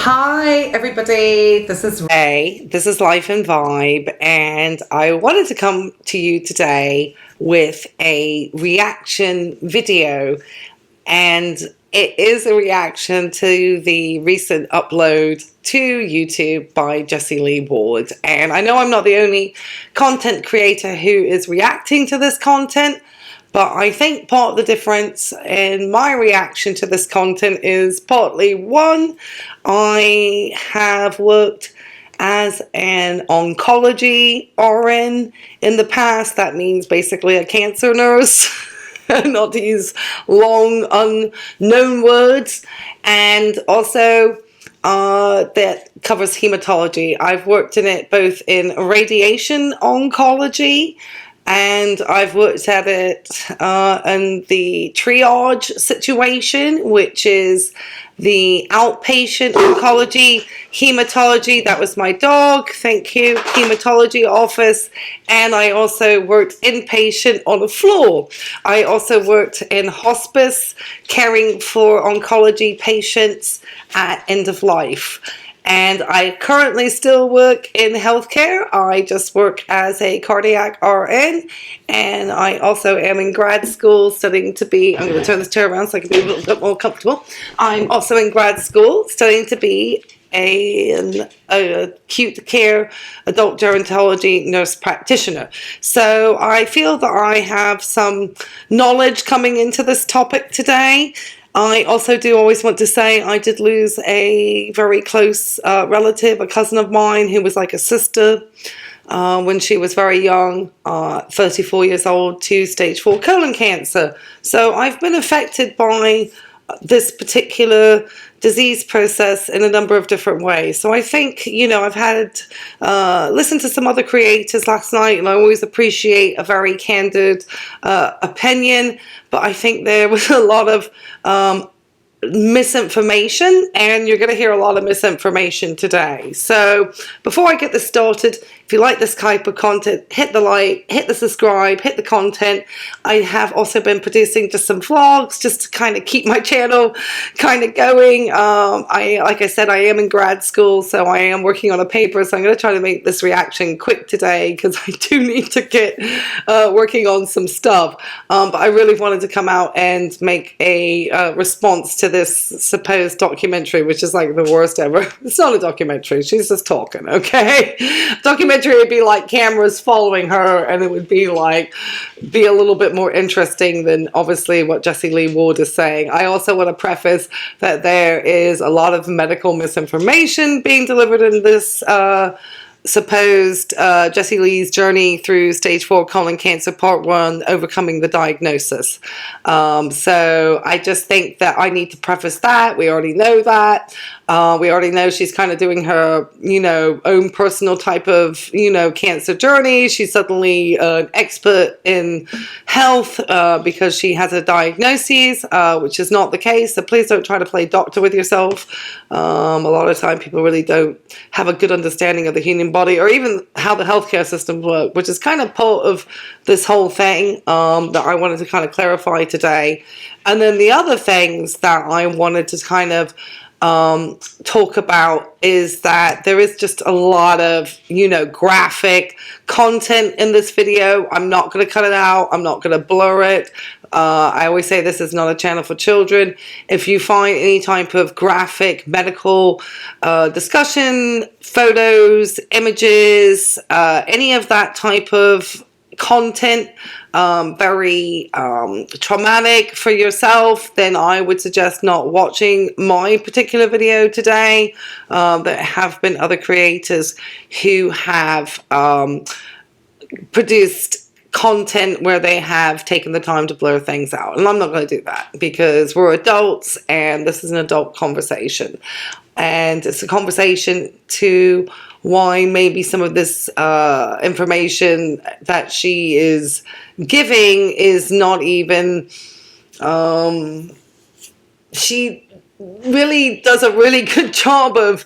Hi everybody, this is Ray. This is Life and Vibe, and I wanted to come to you today with a reaction video, and it is a reaction to the recent upload to YouTube by Jessie Lee Ward. And I know I'm not the only content creator who is reacting to this content, but I think part of the difference in my reaction to this content is partly one, I have worked as an oncology RN in the past. That means basically a cancer nurse, not to use long unknown words, and also that covers hematology. I've worked in it both in radiation oncology, and I've worked at it in the triage situation, which is the outpatient oncology, hematology. That was my dog, thank you, hematology office. And I also worked inpatient on the floor. I also worked in hospice, caring for oncology patients at end of life. And I currently still work in healthcare. I just work as a cardiac RN, and I also am in grad school studying to be, I'm going to turn this chair around so I can be a little bit more comfortable. I'm also in grad school studying to be an acute care adult gerontology nurse practitioner. So I feel that I have some knowledge coming into this topic today. I also do always want to say I did lose a very close relative, a cousin of mine who was like a sister when she was very young, 34 years old, to stage 4 colon cancer. So I've been affected by this particular disease process in a number of different ways. So I think, you know, I've had listened to some other creators last night, and I always appreciate a very candid opinion, but I think there was a lot of misinformation, and you're going to hear a lot of misinformation today. So before I get this started, if you like this type of content, hit the like, hit the subscribe, hit the content. I have also been producing just some vlogs just to kind of keep my channel kind of going. Like I said, I am in grad school, so I am working on a paper, so I'm going to try to make this reaction quick today because I do need to get working on some stuff. But I really wanted to come out and make a response to this supposed documentary, which is like the worst ever. It's not a documentary, she's just talking, okay? Documentary would be like cameras following her, and it would be like a little bit more interesting than obviously what Jessie Lee Ward is saying. I also want to preface that there is a lot of medical misinformation being delivered in this supposed Jessie Lee's journey through stage 4 colon cancer part 1, overcoming the diagnosis. So I just think that I need to preface that. We already know that. We already know she's kind of doing her, you know, own personal type of, you know, cancer journey. She's suddenly an expert in health because she has a diagnosis, which is not the case. So please don't try to play doctor with yourself. A lot of time people really don't have a good understanding of the human body, or even how the healthcare systems work, which is kind of part of this whole thing that I wanted to kind of clarify today. And then the other things that I wanted to kind of talk about is that there is just a lot of, you know, graphic content in this video. I'm not going to cut it out. I'm not going to blur it. I always say this is not a channel for children. If you find any type of graphic medical discussion, photos, images, any of that type of content very traumatic for yourself, then I would suggest not watching my particular video today. There have been other creators who have produced content where they have taken the time to blur things out, and I'm not going to do that because we're adults and this is an adult conversation, and it's a conversation to why maybe some of this information that she is giving is not even she really does a really good job of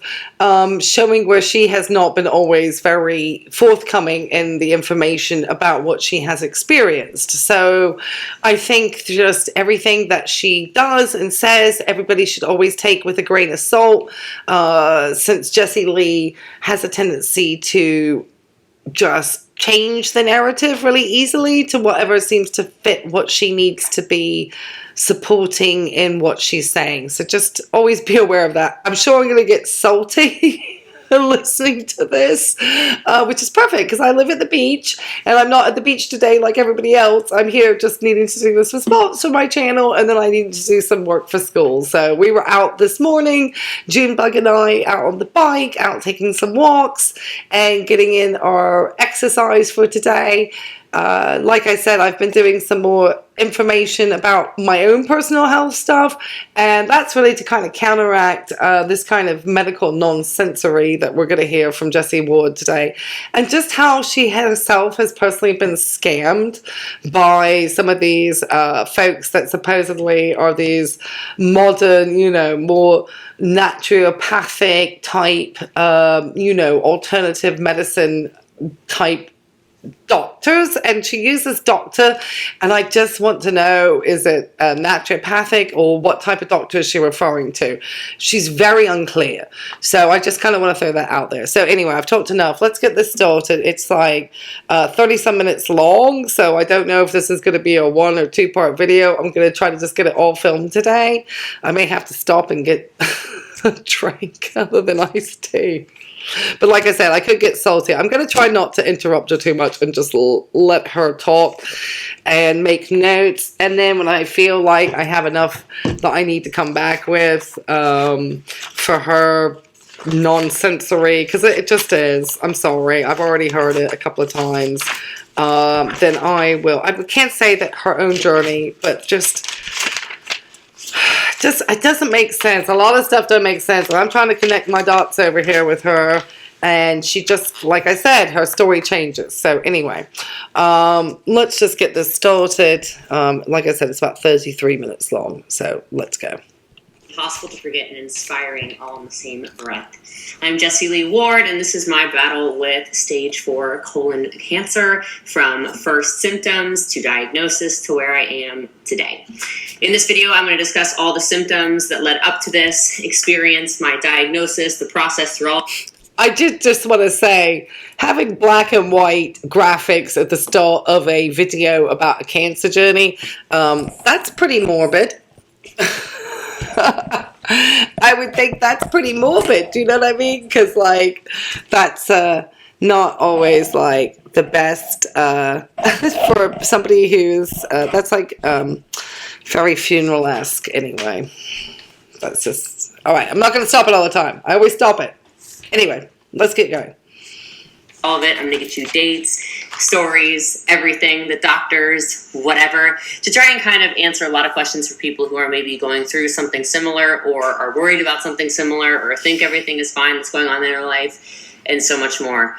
showing where she has not been always very forthcoming in the information about what she has experienced. So I think just everything that she does and says, everybody should always take with a grain of salt, since Jessie Lee has a tendency to just change the narrative really easily to whatever seems to fit what she needs to be supporting in what she's saying. So just always be aware of that. I'm sure I'm going to get salty listening to this, which is perfect because I live at the beach and I'm not at the beach today like everybody else. I'm here just needing to do this for spots for my channel, and then I needed to do some work for school. So we were out this morning, Junebug and I, out on the bike, out taking some walks and getting in our exercise for today. Like I said, I've been doing some more information about my own personal health stuff, and that's really to kind of counteract this kind of medical nonsensory that we're going to hear from Jessie Ward today, and just how she herself has personally been scammed by some of these folks that supposedly are these modern, you know, more naturopathic type, you know, alternative medicine type doctors, and she uses doctor, and I just want to know, is it naturopathic or what type of doctor is she referring to? She's very unclear, so I just kind of want to throw that out there. So anyway, I've talked enough. Let's get this started. It's like 30 some minutes long, so I don't know if this is going to be a 1 or 2 part video. I'm going to try to just get it all filmed today. I may have to stop and get a drink other than iced tea. But like I said, I could get salty. I'm going to try not to interrupt her too much and just let her talk and make notes. And then when I feel like I have enough that I need to come back with for her nonsensory, because it just is. I'm sorry. I've already heard it a couple of times. Then I will. I can't say that her own journey, but just it doesn't make sense. A lot of stuff doesn't make sense. And I'm trying to connect my dots over here with her, and she just, like I said, her story changes. So anyway, let's just get this started. Like I said, it's about 33 minutes long, so let's go. Impossible to forget and inspiring all in the same breath. I'm Jessie Lee Ward, and this is my battle with stage 4 colon cancer, from first symptoms to diagnosis to where I am today. In this video, I'm going to discuss all the symptoms that led up to this experience, my diagnosis, the process through all. I did just want to say, having black and white graphics at the start of a video about a cancer journey, that's pretty morbid. I would think that's pretty morbid, do you know what I mean? Because, like, that's not always, like, the best for somebody who's, that's, like, very funeral-esque anyway. That's just, all right, I'm not going to stop it all the time. I always stop it. Anyway, let's get going. All of it. I'm going to get you dates, stories, everything, the doctors, whatever, to try and kind of answer a lot of questions for people who are maybe going through something similar, or are worried about something similar, or think everything is fine that's going on in their life, and so much more.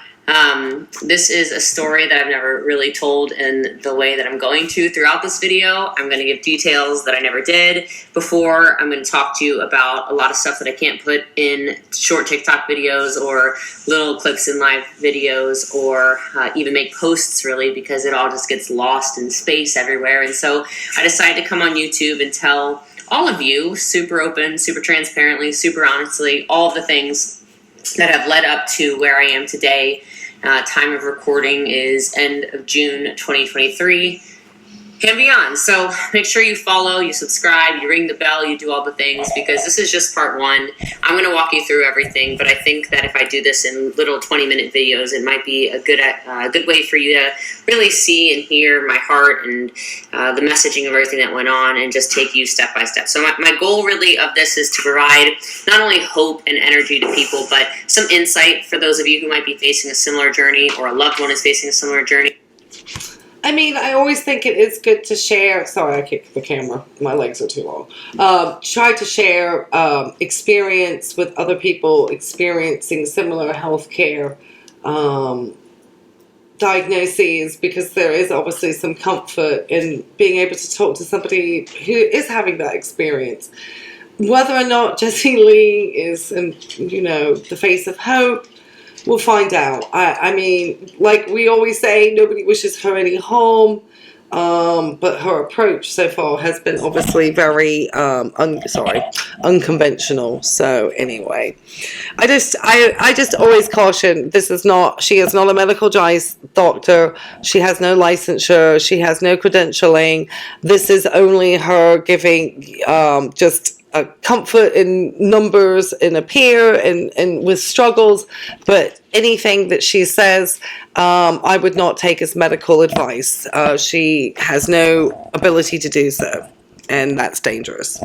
This is a story that I've never really told in the way that I'm going to throughout this video. I'm going to give details that I never did before. I'm going to talk to you about a lot of stuff that I can't put in short TikTok videos or little clips in live videos, or even make posts, really, because it all just gets lost in space everywhere. And so I decided to come on YouTube and tell all of you, super open, super transparently, super honestly, all of the things that have led up to where I am today. Time of recording is end of June 2023 and beyond. So make sure you follow, you subscribe, you ring the bell, you do all the things, because this is just part 1. I'm going to walk you through everything, but I think that if I do this in little 20-minute videos, it might be a good way for you to really see and hear my heart and the messaging of everything that went on, and just take you step by step. So my goal really of this is to provide not only hope and energy to people, but some insight for those of you who might be facing a similar journey, or a loved one is facing a similar journey. I mean, I always think it is good to share. Sorry, I kicked the camera. My legs are too long. Try to share experience with other people experiencing similar healthcare diagnoses, because there is obviously some comfort in being able to talk to somebody who is having that experience. whether or not Jessie Lee is, the face of hope, we'll find out. I mean, like we always say, nobody wishes her any harm. But her approach so far has been obviously very unconventional. So anyway, I just always caution, she is not a medical doctor. She has no licensure. She has no credentialing. This is only her giving just a comfort in numbers in a peer and with struggles, but anything that she says, I would not take as medical advice. She has no ability to do so, and that's dangerous.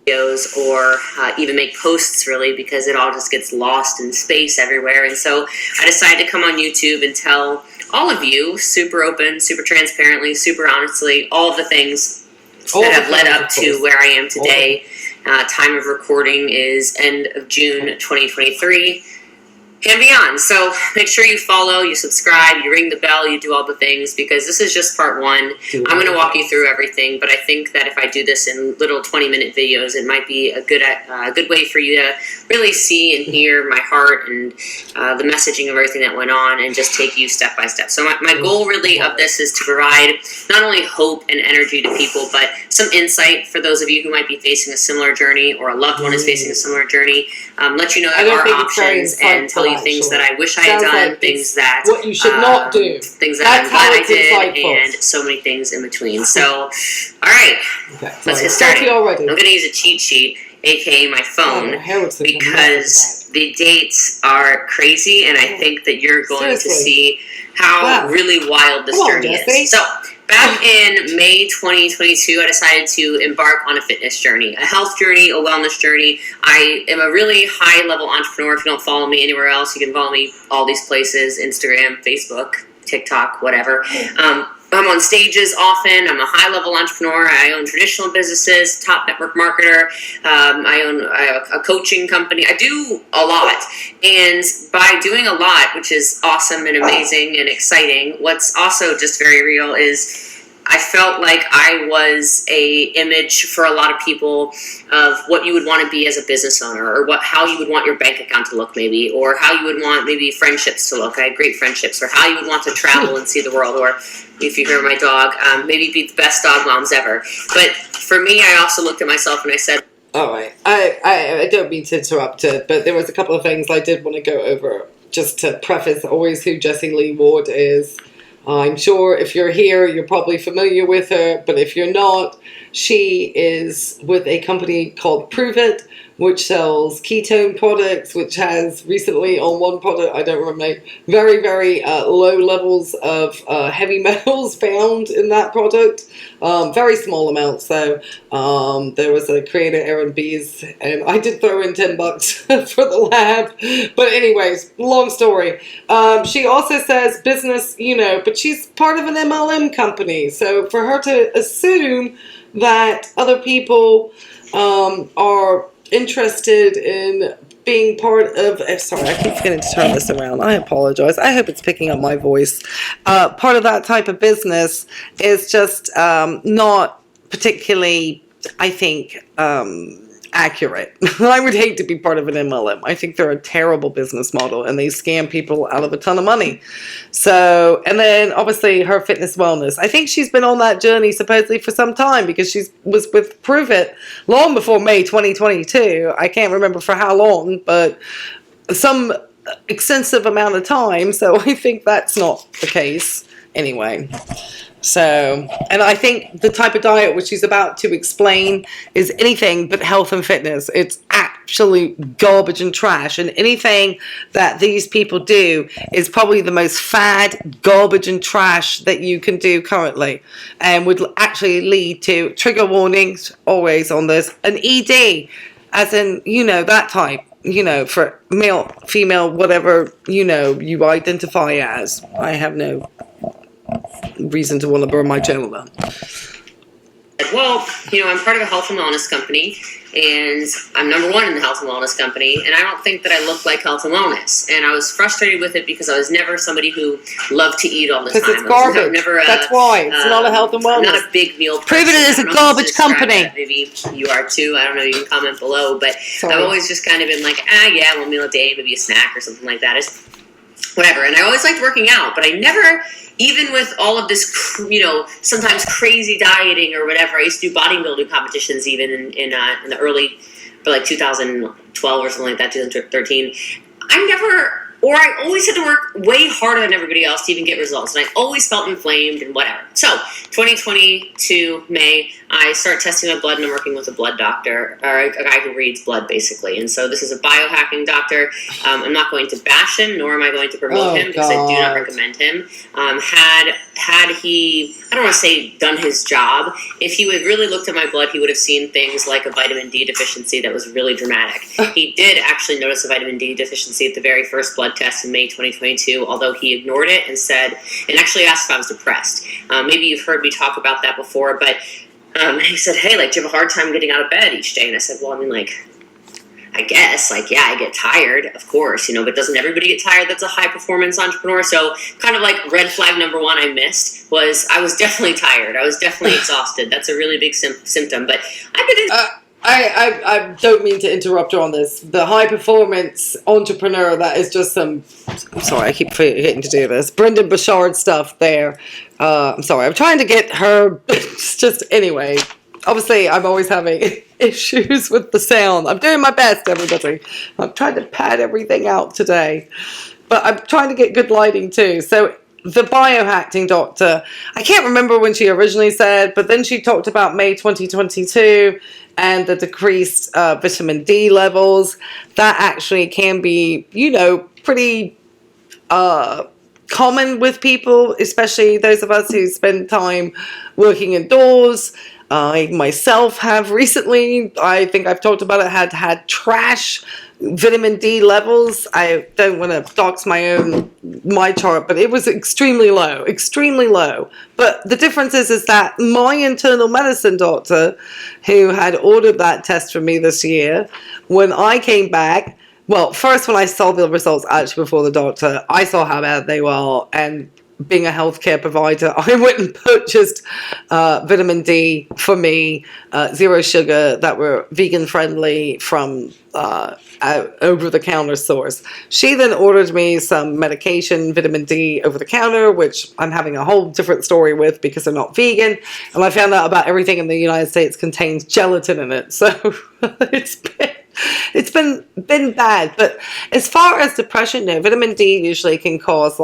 Videos or even make posts, really, because it all just gets lost in space everywhere. And so I decided to come on YouTube and tell all of you, super open, super transparently, super honestly, all of the things that have led up to where I am today. Time of recording is end of June 2023 and beyond. So make sure you follow, you subscribe, you ring the bell, you do all the things, because this is just part one. I'm going to walk you through everything, but I think that if I do this in little 20-minute videos, it might be a good way for you to really see and hear my heart and the messaging of everything that went on, and just take you step by step. So my goal really of this is to provide not only hope and energy to people, but some insight for those of you who might be facing a similar journey, or a loved one is facing a similar journey. Let you know there are options, and tell you things that I wish I had done, things that what you should not do, things that I'm glad I did, and so many things in between. So, all right, let's get started. I'm going to use a cheat sheet, aka my phone, because the dates are crazy, and I think that you're going to see how really wild this journey is. So, back in May 2022, I decided to embark on a fitness journey, a health journey, a wellness journey. I am a really high-level entrepreneur. If you don't follow me anywhere else, you can follow me all these places: Instagram, Facebook, TikTok, whatever. I'm on stages often. I'm a high-level entrepreneur. I own traditional businesses, top network marketer. I own a coaching company. I do a lot. And by doing a lot, which is awesome and amazing and exciting, what's also just very real is I felt like I was a image for a lot of people of what you would want to be as a business owner, or how you would want your bank account to look, maybe, or how you would want maybe friendships to look. I had great friendships, or how you would want to travel and see the world, or if you hear my dog, maybe be the best dog moms ever. But for me, I also looked at myself and I said, all right, I don't mean to interrupt it, but there was a couple of things I did want to go over, just to preface always who Jessie Lee Ward is. I'm sure if you're here, you're probably familiar with her, but if you're not, she is with a company called Prove It, which sells ketone products, which has recently on one product, I don't remember, very, very low levels of heavy metals found in that product. Very small amounts though. There was a creator, Aaron Bees, and I did throw in $10 for the lab. But anyways, long story. She also says business, but she's part of an MLM company. So for her to assume that other people are interested in being part of, sorry, I keep forgetting to turn this around. I apologize. I hope it's picking up my voice. Part of that type of business is just not particularly, I think, accurate. I would hate to be part of an MLM. I think they're a terrible business model, and they scam people out of a ton of money. So, and then obviously her fitness wellness. I think she's been on that journey supposedly for some time, because she was with Prove It long before May 2022. I can't remember for how long, but some extensive amount of time. So I think that's not the case anyway. So, and I think the type of diet which she's about to explain is anything but health and fitness. It's absolute garbage and trash, and anything that these people do is probably the most fad, garbage and trash that you can do currently, and would actually lead to trigger warnings always on this, an ED, as in, that type, for male, female, whatever, you identify as. I have no reason to want to burn my channel down. well, I'm part of a health and wellness company, and I'm number one in the health and wellness company, and I don't think that I look like health and wellness. And I was frustrated with it because I was never somebody who loved to eat all the time. Because it's garbage. That's why. It's not a health and wellness. I'm not a big meal person. Proving it is a garbage company. Maybe you are too. I don't know. You can comment below. But Sorry. I've always just kind of been like, yeah, 1 meal a day, maybe a snack or something like that. It's whatever. And I always liked working out, but I never... Even with all of this, sometimes crazy dieting or whatever, I used to do bodybuilding competitions even in the early, like 2012 or something like that, 2013. I always had to work way harder than everybody else to even get results. And I always felt inflamed and whatever. So 2022, May, I start testing my blood and I'm working with a blood doctor, or a guy who reads blood basically. And so this is a biohacking doctor. I'm not going to bash him, nor am I going to promote him because I do not recommend him. Had he, I don't want to say done his job, if he would really looked at my blood, he would have seen things like a vitamin D deficiency that was really dramatic. He did actually notice a vitamin D deficiency at the very first blood test in May 2022, although he ignored it and actually asked if I was depressed. Maybe you've heard me talk about that before, but he said, hey, do you have a hard time getting out of bed each day? And I said, well, I guess, yeah, I get tired, of course, but doesn't everybody get tired that's a high-performance entrepreneur? So kind of like red flag number one I missed was I was definitely tired. I was definitely exhausted. That's a really big symptom. But I've been... I don't mean to interrupt you on this. The high-performance entrepreneur, that is just some... I'm sorry, I keep forgetting to do this. Brendan Burchard stuff there. I'm sorry, I'm trying to get her... just anyway... Obviously, I'm always having issues with the sound. I'm doing my best, everybody. I'm trying to pad everything out today. But I'm trying to get good lighting, too. So, the biohacking doctor, I can't remember when she originally said, but then she talked about May 2022 and the decreased vitamin D levels. That actually can be, pretty... common with people, especially those of us who spend time working indoors. I myself have recently, I think I've talked about it, had trash vitamin D levels. I don't want to dox my chart, but it was extremely low. But the difference is that my internal medicine doctor, who had ordered that test for me this year, when I came back, well, first when I saw the results actually before the doctor, I saw how bad they were, and being a healthcare provider, I went and purchased vitamin D for me, zero sugar, that were vegan friendly from over-the-counter source. She then ordered me some medication, vitamin D over-the-counter, which I'm having a whole different story with because I'm not vegan. And I found out about everything in the United States contains gelatin in it. So it's been bad. But as far as depression, vitamin D usually can cause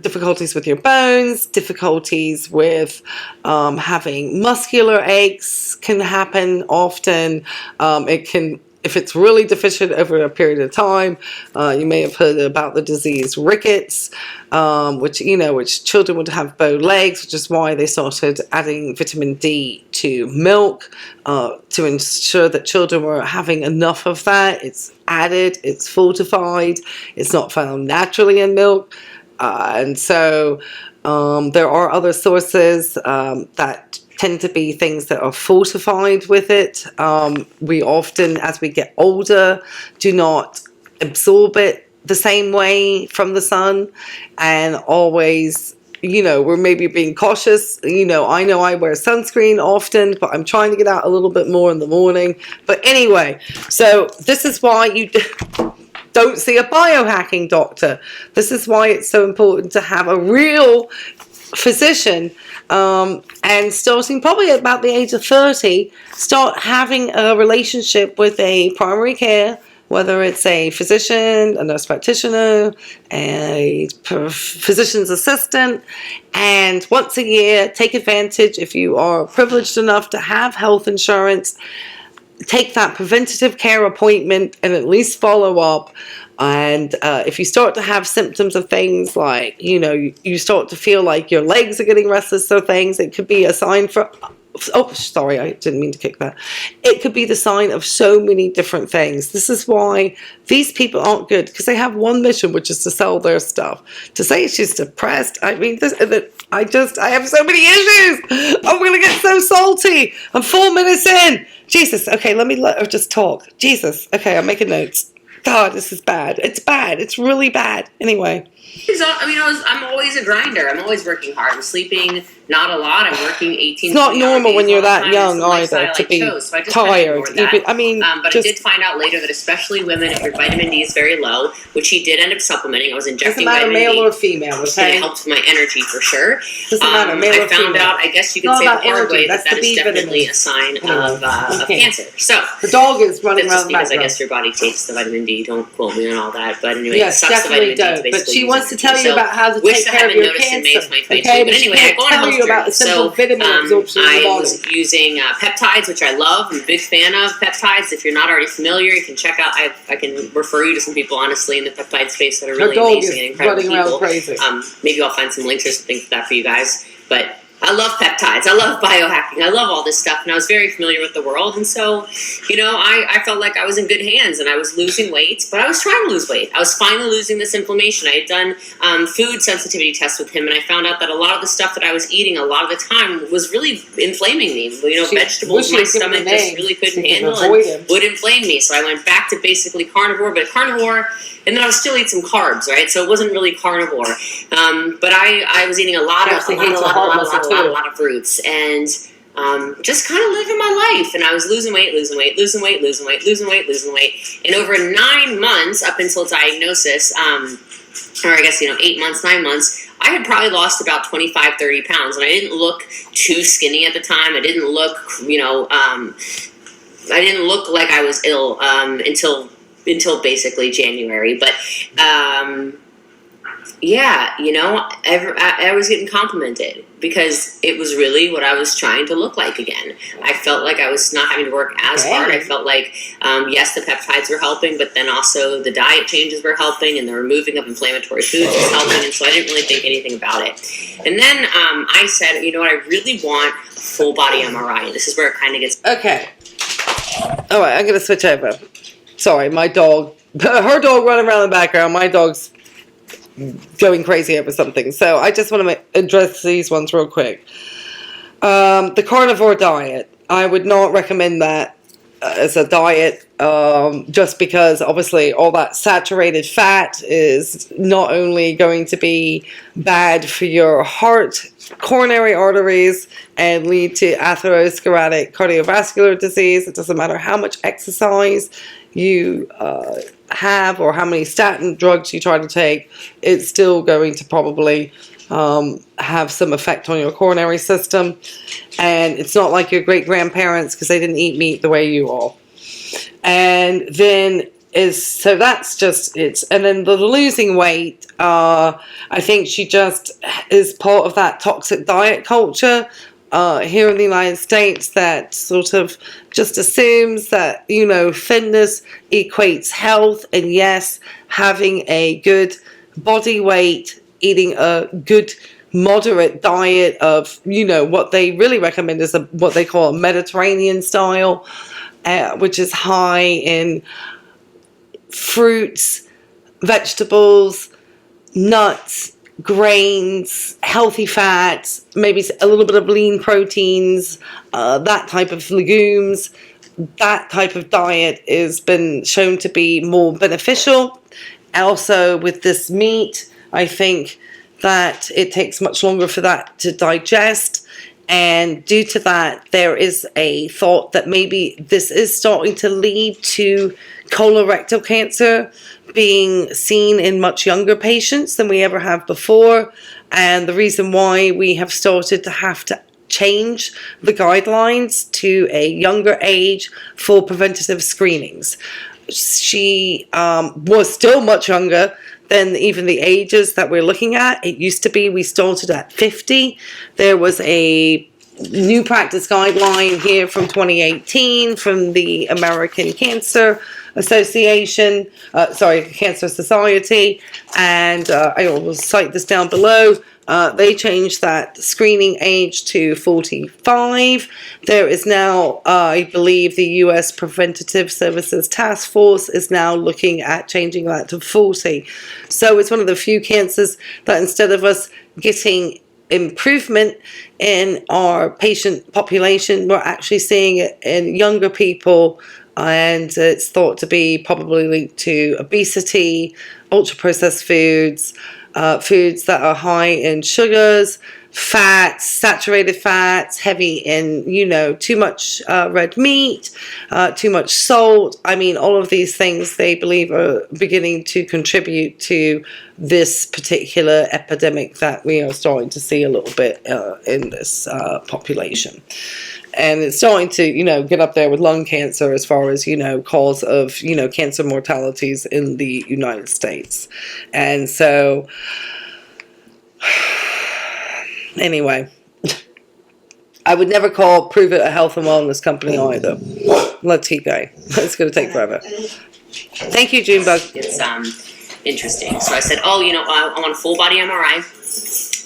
difficulties with your bones, difficulties with having muscular aches can happen often. It can, if it's really deficient over a period of time, you may have heard about the disease rickets, which children would have bow legs, which is why they started adding vitamin D to milk to ensure that children were having enough of that. It's added, it's fortified, it's not found naturally in milk. And so there are other sources that tend to be things that are fortified with it. We often, as we get older, do not absorb it the same way from the sun, and always, we're maybe being cautious. I know I wear sunscreen often, but I'm trying to get out a little bit more in the morning. But anyway, so this is why you don't see a biohacking doctor. This is why it's so important to have a real physician, and starting probably at about the age of 30, start having a relationship with a primary care, whether it's a physician, a nurse practitioner, a physician's assistant, and once a year, take advantage, if you are privileged enough to have health insurance, take that preventative care appointment and at least follow up. And if you start to have symptoms of things like, you start to feel like your legs are getting restless, so things, it could be a sign for Oh, sorry, I didn't mean to kick that. It could be the sign of so many different things. This is why these people aren't good, because they have one mission, which is to sell their stuff. To say she's depressed, I mean, I have so many issues. I'm going to get so salty. I'm 4 minutes in. Jesus, okay, let her just talk. Jesus, okay, I'm making notes. God, this is bad. It's bad. It's really bad. Anyway. I'm always a grinder. I'm always working hard. I'm sleeping not a lot. I'm working 18. It's not normal when you're that young either to be tired. But I did find out later that especially women, if your vitamin D is very low, which he did end up supplementing. I was injecting vitamin D. Doesn't matter male or female. Okay, it helped my energy for sure. Doesn't matter male or female. I found out. I guess you could say the hard way that is definitely a sign of cancer. So the dog is running around the background. Because I guess your body takes the vitamin D. Don't quote me on all that. But anyway, yes, definitely don't. But she wants to tell you about how to take care of your cancer. Okay, but anyway, I go on a health about the simple vitamin absorption. I was using peptides, which I love. I'm a big fan of peptides. If you're not already familiar, you can check out. I can refer you to some people, honestly, in the peptide space that are really amazing and incredible people. Crazy. Maybe I'll find some links or something for that for you guys. But I love peptides. I love biohacking. I love all this stuff, and I was very familiar with the world. And so, I felt like I was in good hands, and I was losing weight, but I was trying to lose weight. I was finally losing this inflammation. I had done food sensitivity tests with him, and I found out that a lot of the stuff that I was eating a lot of the time was really inflaming me. Vegetables my stomach just really couldn't handle and would inflame me. So I went back to basically carnivore, and then I would still eat some carbs, right? So it wasn't really carnivore. But I was eating a lot of fruits and just kind of living my life. And I was losing weight. And over 9 months, up until diagnosis, or I guess, 8 months, 9 months, I had probably lost about 25, 30 pounds. And I didn't look too skinny at the time. I didn't look, I didn't look like I was ill until basically January. But I was getting complimented because it was really what I was trying to look like again. I felt like I was not having to work as hard. I felt like, yes, the peptides were helping, but then also the diet changes were helping, and the removing of inflammatory foods was helping, and so I didn't really think anything about it. And then I said, I really want a full body MRI, and this is where it kind of gets... Okay. All right, I'm going to switch over. Sorry, my dog, her dog running around in the background, my dog's going crazy over something. So I just want to address these ones real quick. The carnivore diet, I would not recommend that as a diet, just because obviously all that saturated fat is not only going to be bad for your heart, coronary arteries, and lead to atherosclerotic cardiovascular disease. It doesn't matter how much exercise you have or how many statin drugs you try to take, it's still going to probably have some effect on your coronary system. And it's not like your great-grandparents, because they didn't eat meat the way you all. And then so that's just it. And then the losing weight, I think she just is part of that toxic diet culture here in the United States that sort of just assumes that, thinness equates health. And yes, having a good body weight, eating a good moderate diet of, what they really recommend is what they call a Mediterranean style, which is high in fruits, vegetables, nuts, grains, healthy fats, maybe a little bit of lean proteins, that type of legumes. That type of diet has been shown to be more beneficial. Also with this meat, I think that it takes much longer for that to digest. And due to that, there is a thought that maybe this is starting to lead to colorectal cancer being seen in much younger patients than we ever have before. And the reason why we have started to have to change the guidelines to a younger age for preventative screenings. She was still much younger than even the ages that we're looking at. It used to be we started at 50. There was a new practice guideline here from 2018 from the American Cancer Association, Cancer Society, and I will cite this down below, They changed that screening age to 45. There is now, I believe, the U.S. Preventative Services Task Force is now looking at changing that to 40. So it's one of the few cancers that instead of us getting improvement in our patient population, we're actually seeing it in younger people, and it's thought to be probably linked to obesity, ultra-processed foods, foods that are high in sugars, fats, saturated fats, heavy in, too much red meat, too much salt. I mean, all of these things they believe are beginning to contribute to this particular epidemic that we are starting to see a little bit in this population. And it's starting to, get up there with lung cancer as far as, cause of, cancer mortalities in the United States. And so, anyway, I would never call Prove It a health and wellness company either. Let's keep going. It's going to take forever. Thank you, Junebug. It's interesting. So I said, I want a full body MRI,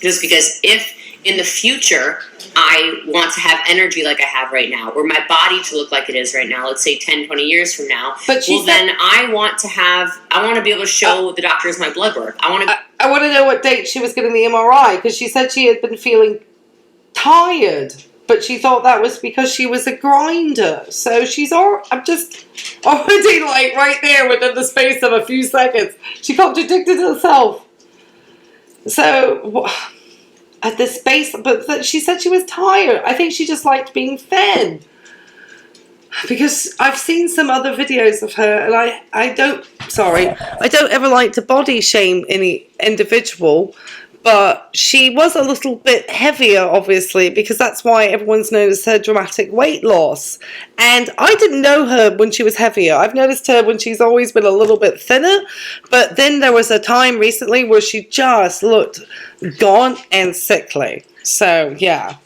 just because if in the future I want to have energy like I have right now, or my body to look like it is right now, let's say 10, 20 years from now, then I want to be able to show the doctors my blood work. I want to know what date she was getting the MRI, because she said she had been feeling tired, but she thought that was because she was a grinder. So I'm just already like right there within the space of a few seconds. She contradicted herself. So at this space, but she said she was tired. I think she just liked being fed. Because I've seen some other videos of her, and I don't ever like to body shame any individual, but she was a little bit heavier, obviously, because that's why everyone's noticed her dramatic weight loss. And I didn't know her when she was heavier. I've noticed her when she's always been a little bit thinner, but then there was a time recently where she just looked gaunt and sickly. So, yeah.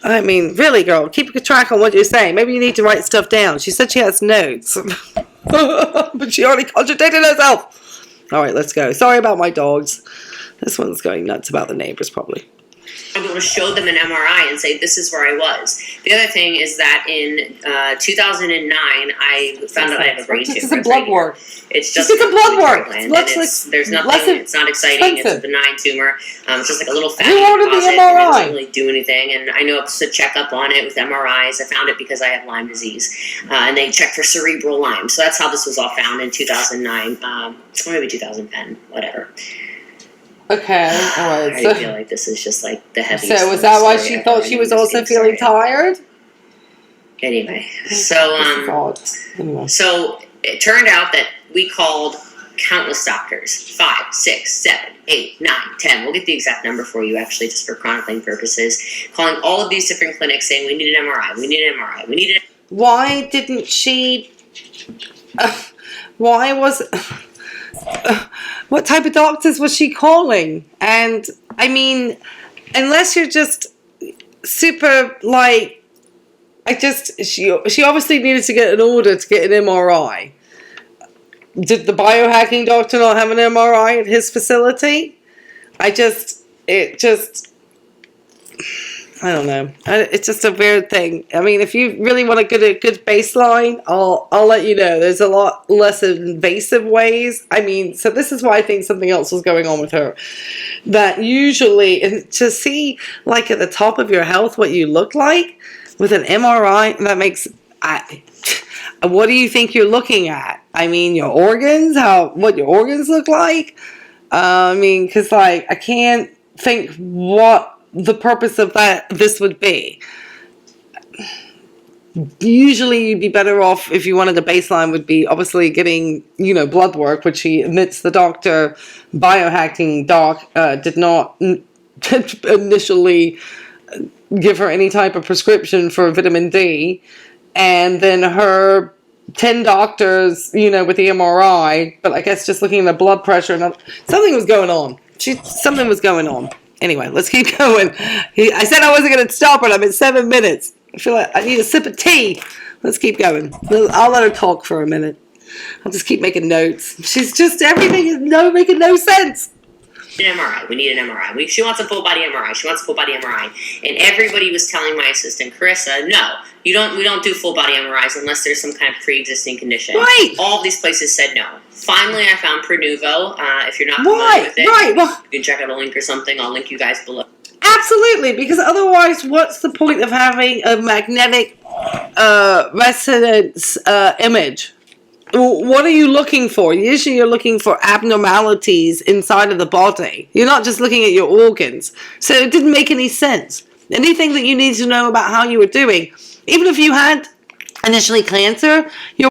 I mean, really, girl, keep track on what you're saying. Maybe you need to write stuff down. She said she has notes, but she already contradicted herself. All right, let's go. Sorry about my dogs. This one's going nuts about the neighbors, probably. I'm able to show them an MRI and say, this is where I was. The other thing is that in 2009, I found out I have a brain tumor. It's a blood work. It's just a blood work. There's nothing. It's not exciting. It's a benign tumor. It's just like a little fatty deposit. The MRI? It doesn't really do anything. And I know it's a checkup on it with MRIs. I found it because I have Lyme disease, and they check for cerebral Lyme. So that's how this was all found in 2009, or maybe 2010, whatever. Okay, all right. I feel like this is just like the heaviest. So was that why she thought she was also feeling tired? Anyway, so it turned out that we called countless doctors, 5, 6, 7, 8, 9, 10. We'll get the exact number for you, actually, just for chronicling purposes. Calling all of these different clinics saying, we need an MRI, we need an MRI, we need an... Why didn't she... why was... what type of doctors was she calling? And, I mean, unless you're just super, like... She obviously needed to get an order to get an MRI. Did the biohacking doctor not have an MRI at his facility? I don't know. It's just a weird thing. I mean, if you really want to get a good baseline, I'll let you know. There's a lot less invasive ways. I mean, so this is why I think something else was going on with her. That usually, and to see, like, at the top of your health what you look like with an MRI, that makes... what do you think you're looking at? I mean, your organs? What your organs look like? I mean, because, like, I can't think what the purpose of this would be. Usually you'd be better off, if you wanted a baseline, would be obviously getting, blood work, which she admits the biohacking doc, did not initially give her any type of prescription for vitamin D. And then her 10 doctors, with the MRI, but I guess just looking at the blood pressure, and something was going on. Something was going on. Anyway, let's keep going. I said I wasn't going to stop it. I'm at 7 minutes. I feel like I need a sip of tea. Let's keep going. I'll let her talk for a minute. I'll just keep making notes. She's just, everything is making no sense. an MRI. We need an MRI. She wants a full body MRI. She wants a full body MRI. And everybody was telling my assistant, Carissa, no, we don't do full body MRIs unless there's some kind of pre-existing condition. Right. All of these places said no. Finally, I found Prenuvo. If you're not familiar with it, well, you can check out a link or something. I'll link you guys below. Absolutely, because otherwise, what's the point of having a magnetic resonance image? What are you looking for? Usually you're looking for abnormalities inside of the body. You're not just looking at your organs. So it didn't make any sense. Anything that you need to know about how you were doing, even if you had initially cancer, you're